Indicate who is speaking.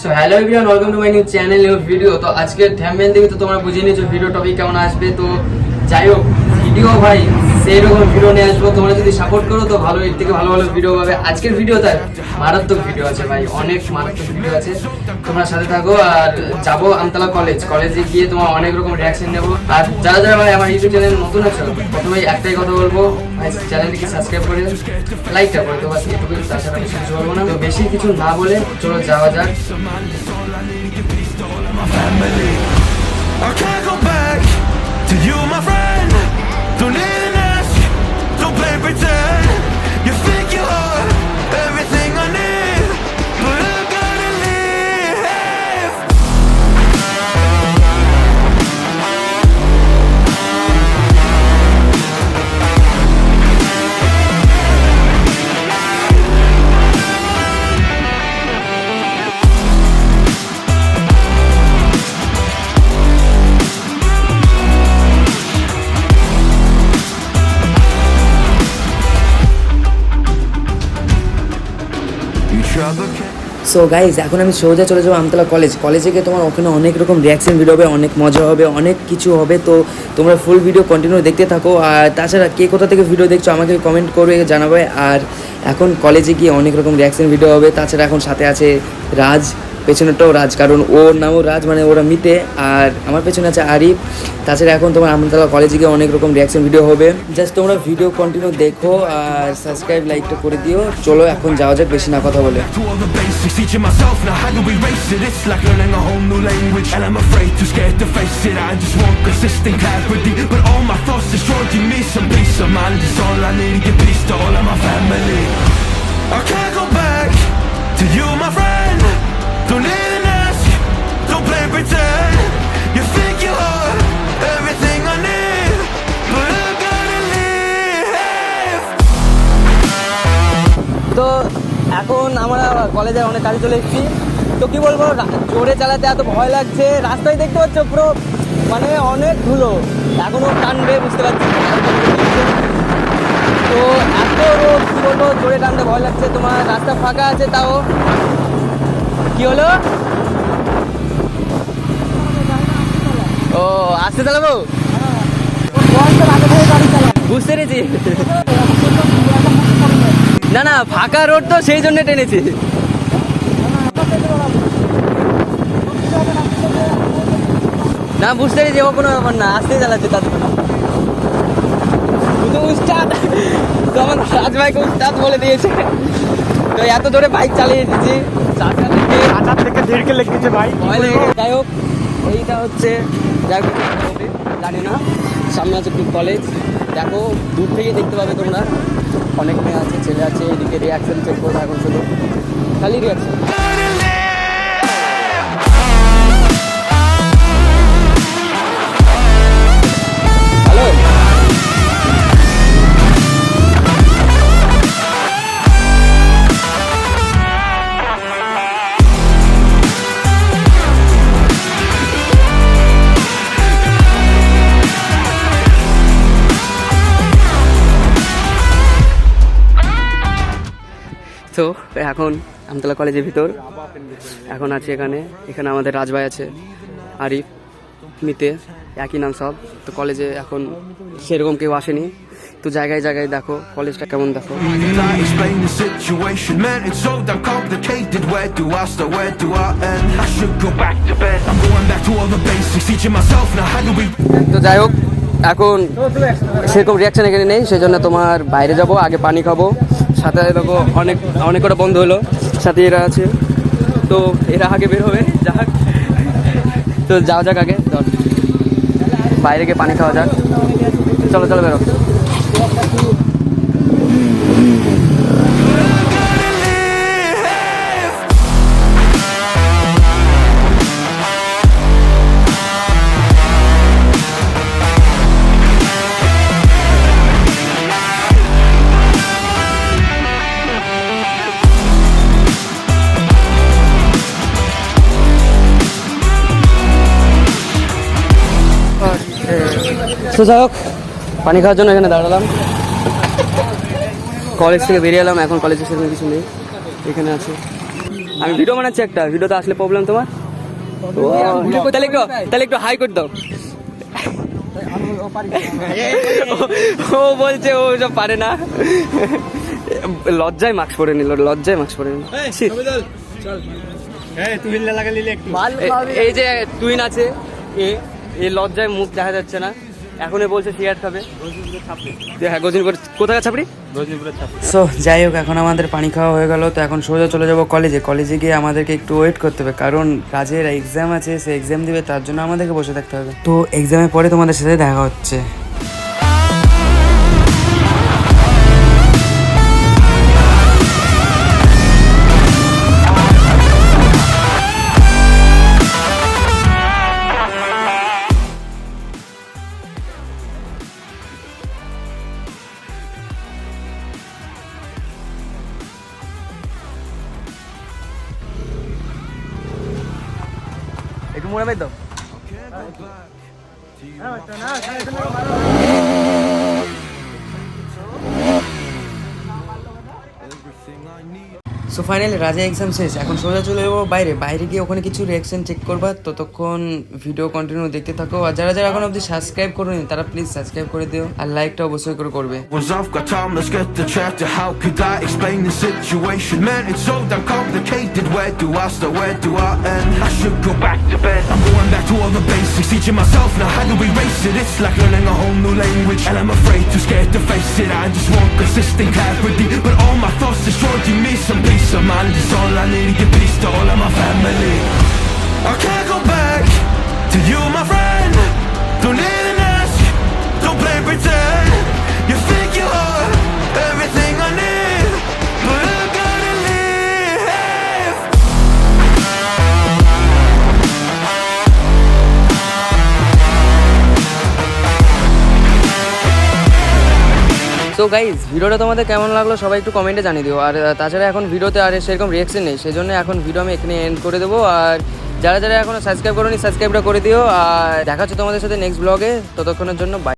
Speaker 1: So hello everyone, welcome to my new channel new video. তো আজকে thumbnail দেখে তো তোমরা বুঝে নিয়েছো ভিডিও টপিক কেমন আসবে। তো যাই হোক, ভিডিও ভাই সেই রকম ভিডিও নিয়ে আসবো। তোমরা যদি সাপোর্ট করো তো ভালো, এর থেকে ভালো ভালো ভিডিও পাবে। আজকের ভিডিওতে মারাত্মক ভিডিও আছে ভাই, অনেক মারাত্মক ভিডিও আছে। তোমরা সাথে থাকো। আর যাবো আমতলা কলেজে গিয়ে তোমার অনেক রকম রিয়াকশন নেবো। আর যারা যারা ভাই আমার ইউটিউব চ্যানেল নতুন আছো, প্রথমে একটাই কথা বলবো, ভাই চ্যানেলটিকে সাবস্ক্রাইব করে লাইকটা করে তো বাস এটুকুই, তাছাড়া বেশি কিছু বলবো না। তো বেশি কিছু না বলে চলো যাওয়া যাক।
Speaker 2: I can't go back to you, my friend. Don't even ask, don't play pretend. You think you are everything I need, but I gotta leave. You trouble can
Speaker 3: so guys, এখন আমি সোজা চলে যাবো আমতলা কলেজে গিয়ে তোমার ওখানে অনেক রকম রিয়াকশন ভিডিও হবে, অনেক মজা হবে, অনেক কিছু হবে। তো তোমরা ফুল ভিডিও কন্টিনিউ দেখতে থাকো। আর তাছাড়া কে কোথা থেকে ভিডিও দেখছো আমাকে কমেন্ট করে জানাবে। আর এখন কলেজে গিয়ে অনেক রকম রিয়াকশন ভিডিও হবে। তাছাড়া এখন সাথে আছে রাজ, পেছনেরটাও রাজ, কারণ ওর নামও রাজ, মানে ওরা মিতে। আর আমার পেছনে আছে আরিফ। তাছাড়া এখন তোমার আমতলা কলেজে গিয়ে অনেক রকম রিয়াকশন ভিডিও হবে। জাস্ট তোমরা ভিডিও কন্টিনিউ দেখো আর সাবস্ক্রাইব লাইকটা করে দিও। চলো এখন যাওয়া যাক, বেশি না কথা বলে।
Speaker 2: to all the basics, teaching myself now how to erase it. It's like learning a whole new language, and I'm afraid, too scared to face it. I just want consistent clarity, but all my thoughts destroying me. Some peace of mind is all I need. Give peace to all of my family. I can't go back to you, my friend. Don't even ask, don't play pretend. You think you are everything I need, but I gotta leave.
Speaker 3: তো এখন আমরা কলেজের অনেক কাজে চলে এসেছি। তো কী বলবো, জোরে চালাতে এত ভয় লাগছে। রাস্তায় দেখতে পাচ্ছ পুরো মানে অনেক ধুলো, এখনও টানবে বুঝতে পারছি। তো এত রোদ, কী বলবো, জোরে টানতে ভয় লাগছে। তোমার রাস্তা ফাঁকা আছে, তাও কি হলো? ও আসতে চালাবো, বুঝতে পেরেছি। না না, ফাঁকা রোড তো, সেই জন্য টেনেছি। না বুঝতে পেরেছি, ও কোনো ব্যাপার না, আসতেই চালাচ্ছে। তার শুধু উস্তাদ, তো আমার রাজ ভাইকে উস্তাদ বলে দিয়েছে। তো এত জোরে বাইক চালিয়ে দিয়েছি,
Speaker 4: হাজার থেকে 1.5 লেগেছে ভাই।
Speaker 3: ভয় লেগে গেছে। যাই হোক, এইটা হচ্ছে জানি না, সামনে আছে কলেজ। দেখো দূর থেকে দেখতে পাবে তোমরা, অনেক মেয়ে আছে, ছেলে আছে। এদিকে রিয়াকশন চেক করবো এখন, শুধু খালি রিয়াকশন। হ্যালো, তো এখন আমতলা কলেজের ভিতর এখন আছি। এখানে আমাদের রাজভাই আছে, আরিফ, মিতে, একই নাম সব। তো কলেজে এখন সেরকম কেউ আসেনি। তো জায়গায় জায়গায় দেখো কলেজটা কেমন, দেখো।
Speaker 2: Can't explain the situation, man, it's so damn complicated. Where do I start, where do I end? I should go back to bed. I'm going back to all the basics, teaching myself now how to be.
Speaker 3: তো যাই হোক, এখন সেরকম reaction এখানে নেই, সেই জন্য তোমার বাইরে যাব, আগে পানি খাবো। সাথে দেখো অনেক কটা বন্ধু হলো, সাথে এরা আছে। তো এরা আগে বের হবে, যাক। তো যাওয়া যাক আগে, বাইরে গিয়ে পানি খাওয়া যাক। চলো চলো বেরো। তো যাই হোক, পানি খাওয়ার জন্য এখানে দাঁড়ালাম। কলেজ থেকে বেরিয়ে এলাম, এখন কলেজের সেরকম কিছু নেই, এখানে আছে।
Speaker 1: আমি ভিডিও বানাচ্ছি একটা, ভিডিওতে আসলে প্রবলেম তোমার? তাহলে একটু হাই করে দাও। ও বলছে ও সব পারে না, লজ্জায় মাস্ক পরে নিল, লজ্জায় মাস্ক পরে নিল। এই যে টুইন আছে, এ লজ্জায় মুখ দেখা যাচ্ছে না, এখন এ বলছে সিগারেট খাবে। হ্যাঁ, গজনীপুর কোথায় ছাপড়ি?
Speaker 3: সো যাই হোক, এখন আমাদের পানি খাওয়া হয়ে গেল, তো এখন সোজা চলে যাব কলেজে। কলেজে গিয়ে আমাদেরকে একটু ওয়েট করতে হবে, কারণ কাজের এক্সাম আছে, সে এক্সাম দিবে, তার জন্য আমাদেরকে বসে থাকতে হবে। তো এক্সামের পরে তোমাদের সাথে দেখা হচ্ছে।
Speaker 1: একটু মনে পাই দাও।
Speaker 3: সো ফাইনালি রাজা এক্সাম শেষ, এখন সোজা চলে যাবো বাইরে। বাইরে গিয়ে ওখানে কিছু রিয়াকশন চেক করবা, ততক্ষণ ভিডিও কন্টিনিউ দেখতে থাকো। আর যারা যারা এখন অবধি সাবস্ক্রাইব করোনি তারা প্লিজ সাবস্ক্রাইব করে দিও, আর লাইকটা অবশ্যই করে করবে।
Speaker 2: Was I've got time, let's get the chapter. How could I explain the situation? Man, it's so damn complicated. Where do I start, where do I end? I should go back to bed. I'm going back to all the basics, teaching myself now how to erase it. It's like learning a whole new language, and I'm afraid, too scared to face it. I just want consistent clarity, but all my thoughts destroying me. Some peace of mind is all I need to give peace to all of my family. I can't go back to you, my friend. Don't need an ask, don't play pretend. You think you are everything I need, but I gotta leave.
Speaker 1: So guys, ভিডিওটা তোমাদের কেমন লাগলো সবাই একটু কমেন্টে জানিয়ে দিও। আর তাছাড়া এখন ভিডিওতে আর সেরকম রিয়াকশন নেই, সেই জন্য এখন ভিডিও আমি এখানে এন্ড করে দেবো। আর যারা যারা এখনো সাবস্ক্রাইব করোনি সাবস্ক্রাইবটা করে দিও, আর দেখা হচ্ছে তোমাদের সাথে নেক্সট ব্লগে। ততক্ষণের জন্য বাই।